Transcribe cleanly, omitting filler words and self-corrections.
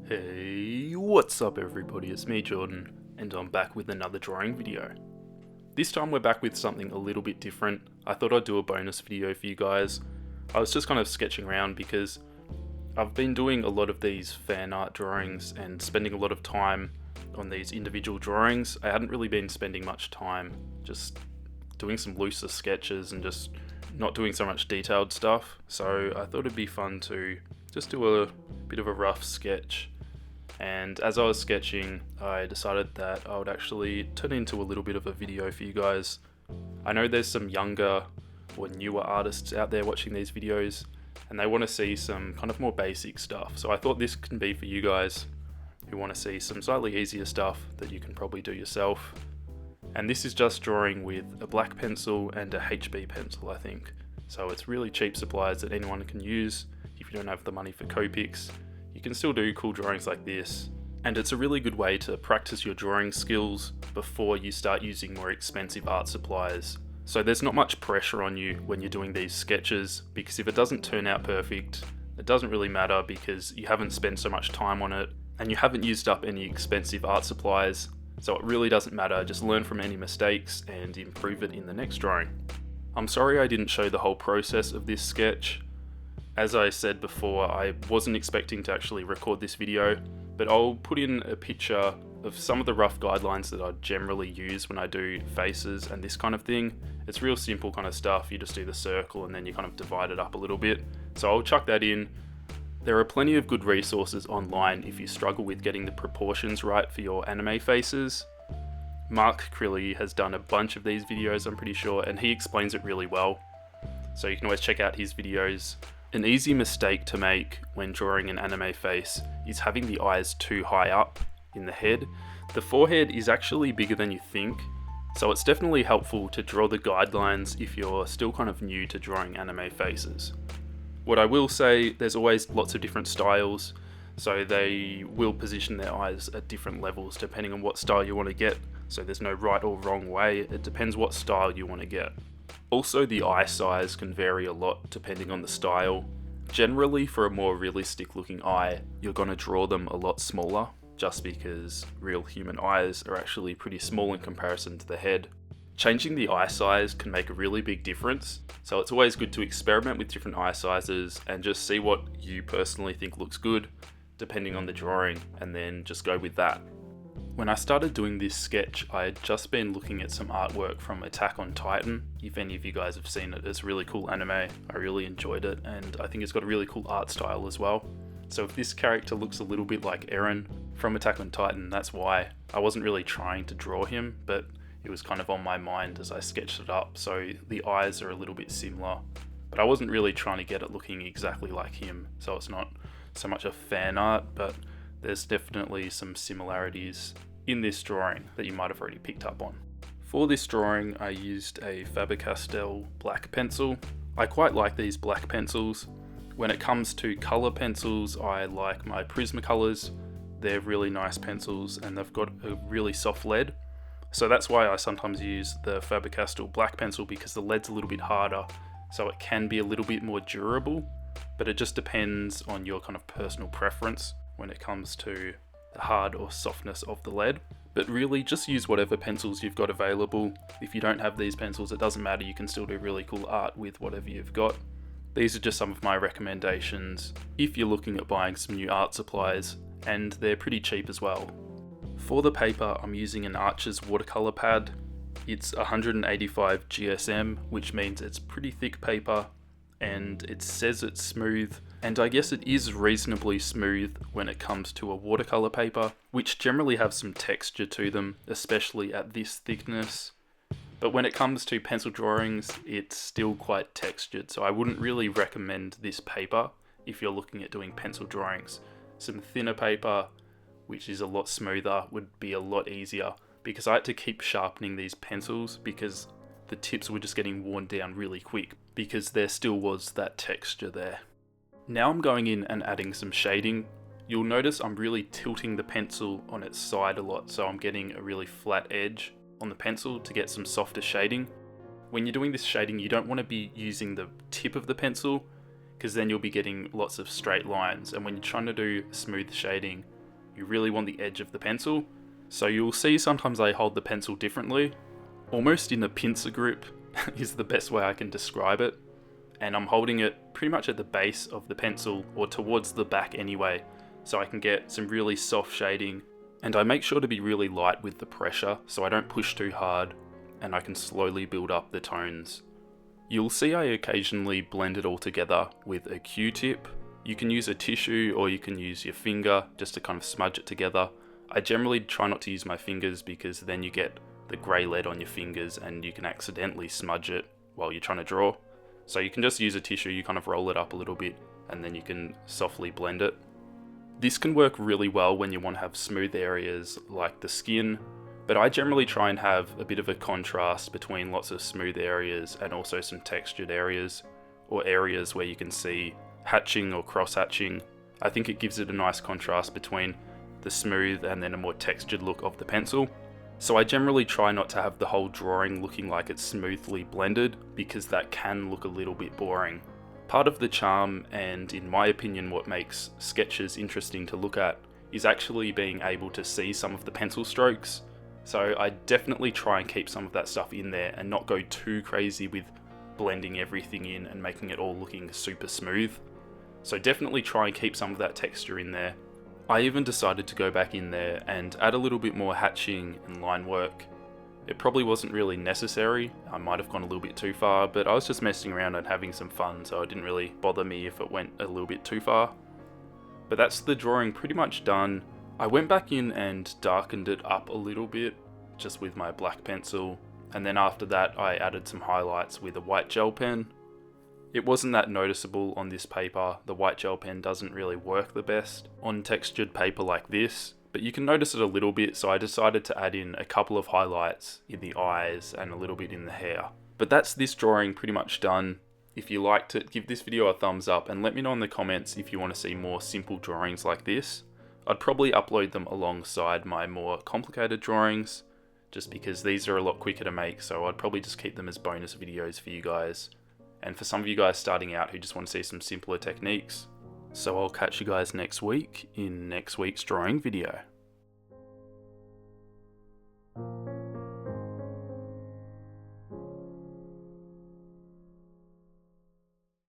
Hey, what's up everybody, it's me Jordan, and I'm back with another drawing video. This time we're back with something a little bit different. I thought I'd do a bonus video for you guys. I was just kind of sketching around because I've been doing a lot of these fan art drawings and spending a lot of time on these individual drawings. I hadn't really been spending much time just doing some looser sketches and just not doing so much detailed stuff, so I thought it'd be fun to just do a bit of a rough sketch. And as I was sketching, I decided that I would actually turn into a little bit of a video for you guys. I know there's some younger or newer artists out there watching these videos and they want to see some kind of more basic stuff. So I thought this can be for you guys who want to see some slightly easier stuff that you can probably do yourself. And this is just drawing with a black pencil and a HB pencil, I think. So it's really cheap supplies that anyone can use. If you don't have the money for Copics, you can still do cool drawings like this. And it's a really good way to practice your drawing skills before you start using more expensive art supplies. So there's not much pressure on you when you're doing these sketches, because if it doesn't turn out perfect, it doesn't really matter because you haven't spent so much time on it and you haven't used up any expensive art supplies. So it really doesn't matter, just learn from any mistakes and improve it in the next drawing. I'm sorry I didn't show the whole process of this sketch. As I said before, I wasn't expecting to actually record this video, but I'll put in a picture of some of the rough guidelines that I generally use when I do faces and this kind of thing. It's real simple kind of stuff. You just do the circle and then you kind of divide it up a little bit. So I'll chuck that in. There are plenty of good resources online if you struggle with getting the proportions right for your anime faces. Mark Crilly has done a bunch of these videos, I'm pretty sure, and he explains it really well. So you can always check out his videos. An easy mistake to make when drawing an anime face is having the eyes too high up in the head. The forehead is actually bigger than you think, so it's definitely helpful to draw the guidelines if you're still kind of new to drawing anime faces. What I will say, there's always lots of different styles, so they will position their eyes at different levels depending on what style you want to get, so there's no right or wrong way, it depends what style you want to get. Also, the eye size can vary a lot depending on the style. Generally, for a more realistic looking eye, you're going to draw them a lot smaller, just because real human eyes are actually pretty small in comparison to the head. Changing the eye size can make a really big difference, so it's always good to experiment with different eye sizes and just see what you personally think looks good, depending on the drawing, and then just go with that. When I started doing this sketch, I had just been looking at some artwork from Attack on Titan. If any of you guys have seen it, it's a really cool anime. I really enjoyed it, and I think it's got a really cool art style as well. So if this character looks a little bit like Eren from Attack on Titan, that's why. I wasn't really trying to draw him, but it was kind of on my mind as I sketched it up, so the eyes are a little bit similar. But I wasn't really trying to get it looking exactly like him, so it's not so much a fan art, but there's definitely some similarities in this drawing that you might have already picked up on. For this drawing, I used a Faber Castell black pencil. I quite like these black pencils. When it comes to colour pencils, I like my Prismacolours. They're really nice pencils and they've got a really soft lead. So that's why I sometimes use the Faber Castell black pencil, because the lead's a little bit harder, so it can be a little bit more durable, but it just depends on your kind of personal preference when it comes to the hard or softness of the lead. But really, just use whatever pencils you've got available. If you don't have these pencils, it doesn't matter, you can still do really cool art with whatever you've got. These are just some of my recommendations if you're looking at buying some new art supplies, and they're pretty cheap as well. For the paper, I'm using an Arches watercolor pad. It's 185 GSM, which means it's pretty thick paper, and it says it's smooth, and I guess it is reasonably smooth when it comes to a watercolor paper, which generally have some texture to them, especially at this thickness. But when it comes to pencil drawings, it's still quite textured, so I wouldn't really recommend this paper if you're looking at doing pencil drawings. Some thinner paper, which is a lot smoother, would be a lot easier, because I had to keep sharpening these pencils because the tips were just getting worn down really quick, because there still was that texture there. Now I'm going in and adding some shading. You'll notice I'm really tilting the pencil on its side a lot, so I'm getting a really flat edge on the pencil to get some softer shading. When you're doing this shading, you don't want to be using the tip of the pencil, because then you'll be getting lots of straight lines, and when you're trying to do smooth shading, you really want the edge of the pencil. So you'll see sometimes I hold the pencil differently, almost in a pincer grip is the best way I can describe it. And I'm holding it pretty much at the base of the pencil, or towards the back anyway, so I can get some really soft shading. And I make sure to be really light with the pressure so I don't push too hard, and I can slowly build up the tones. You'll see I occasionally blend it all together with a Q-tip. You can use a tissue or you can use your finger just to kind of smudge it together. I generally try not to use my fingers because then you get the grey lead on your fingers and you can accidentally smudge it while you're trying to draw. So you can just use a tissue, you kind of roll it up a little bit and then you can softly blend it. This can work really well when you want to have smooth areas like the skin, but I generally try and have a bit of a contrast between lots of smooth areas and also some textured areas, or areas where you can see hatching or cross-hatching. I think it gives it a nice contrast between the smooth and then a more textured look of the pencil. So I generally try not to have the whole drawing looking like it's smoothly blended, because that can look a little bit boring. Part of the charm, and in my opinion what makes sketches interesting to look at, is actually being able to see some of the pencil strokes. So I definitely try and keep some of that stuff in there and not go too crazy with blending everything in and making it all looking super smooth. So definitely try and keep some of that texture in there. I even decided to go back in there and add a little bit more hatching and line work. It probably wasn't really necessary, I might have gone a little bit too far, but I was just messing around and having some fun, so it didn't really bother me if it went a little bit too far. But that's the drawing pretty much done. I went back in and darkened it up a little bit, just with my black pencil, and then after that I added some highlights with a white gel pen. It wasn't that noticeable on this paper, the white gel pen doesn't really work the best on textured paper like this, but you can notice it a little bit, so I decided to add in a couple of highlights in the eyes and a little bit in the hair. But that's this drawing pretty much done. If you liked it, give this video a thumbs up and let me know in the comments if you want to see more simple drawings like this. I'd probably upload them alongside my more complicated drawings, just because these are a lot quicker to make, so I'd probably just keep them as bonus videos for you guys. And for some of you guys starting out who just want to see some simpler techniques. So I'll catch you guys next week in next week's drawing video.